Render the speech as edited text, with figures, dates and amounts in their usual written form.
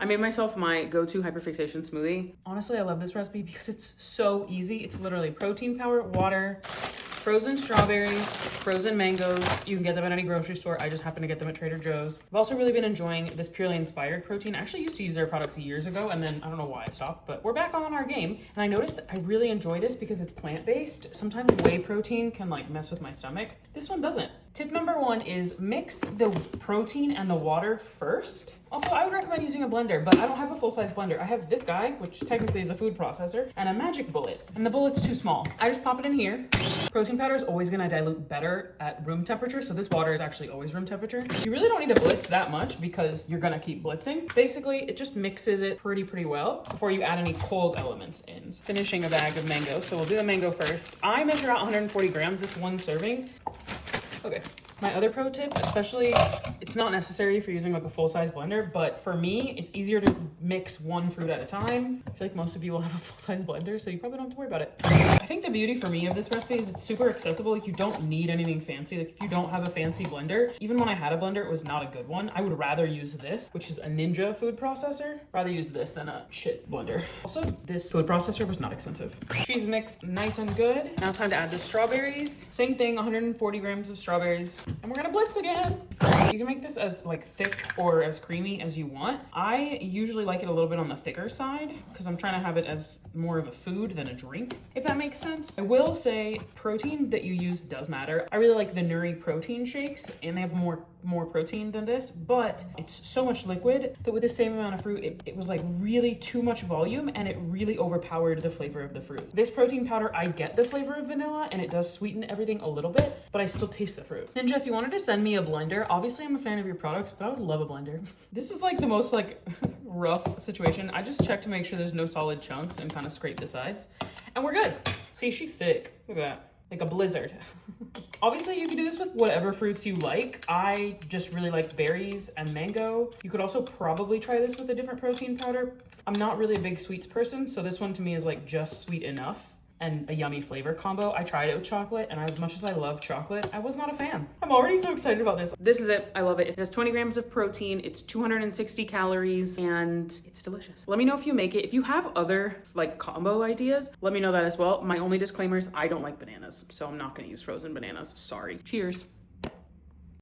I made myself my go-to hyperfixation smoothie. Honestly, I love this recipe because it's so easy. It's literally protein powder, water, frozen strawberries, frozen mangoes. You can get them at any grocery store. I just happen to get them at Trader Joe's. I've also really been enjoying this Purely Inspired protein. I actually used to use their products years ago, and then I don't know why I stopped, but we're back on our game. And I noticed I really enjoy this because it's plant-based. Sometimes whey protein can like mess with my stomach. This one doesn't. Tip number 1 is mix the protein and the water first. Also, I would recommend using a blender, but I don't have a full-size blender. I have this guy, which technically is a food processor, and a magic bullet. And the bullet's too small. I just pop it in here. Protein powder is always gonna dilute better at room temperature, so this water is actually always room temperature. You really don't need to blitz that much because you're gonna keep blitzing. Basically, it just mixes it pretty well before you add any cold elements in. Finishing a bag of mango, so we'll do the mango first. I measure out 140 grams, it's 1 serving. Okay. My other pro tip, especially, it's not necessary if you're using like a full-size blender, but for me, it's easier to mix one fruit at a time. I feel like most of you will have a full-size blender, so you probably don't have to worry about it. I think the beauty for me of this recipe is it's super accessible. Like, you don't need anything fancy. Like, if you don't have a fancy blender, even when I had a blender, it was not a good one. I would rather use this, which is a Ninja food processor. Rather use this than a shit blender. Also, this food processor was not expensive. Cheese mixed nice and good. Now time to add the strawberries. Same thing, 140 grams of strawberries. And we're gonna blitz again. You can make this as like thick or as creamy as you want. I usually like it a little bit on the thicker side because I'm trying to have it as more of a food than a drink, if that makes sense. I will say protein that you use does matter. I really like the Nuri protein shakes, and they have more protein than this, but it's so much liquid that with the same amount of fruit, it was like really too much volume, and it really overpowered the flavor of the fruit. This protein powder, I get the flavor of vanilla, and it does sweeten everything a little bit, but I still taste the fruit. Ninja, if you wanted to send me a blender, obviously I'm a fan of your products, but I would love a blender. This is like the most like rough situation. I just checked to make sure there's no solid chunks and kind of scrape the sides, and we're good. See, she's thick. Look at that. Like a blizzard. Obviously, you can do this with whatever fruits you like. I just really like berries and mango. You could also probably try this with a different protein powder. I'm not really a big sweets person, so this one to me is like just sweet enough and a yummy flavor combo. I tried it with chocolate, and as much as I love chocolate, I was not a fan. I'm already so excited about this. This is it. I love it. It has 20 grams of protein. It's 260 calories, and it's delicious. Let me know if you make it. If you have other like combo ideas, let me know that as well. My only disclaimer is I don't like bananas, so I'm not gonna use frozen bananas. Sorry. Cheers.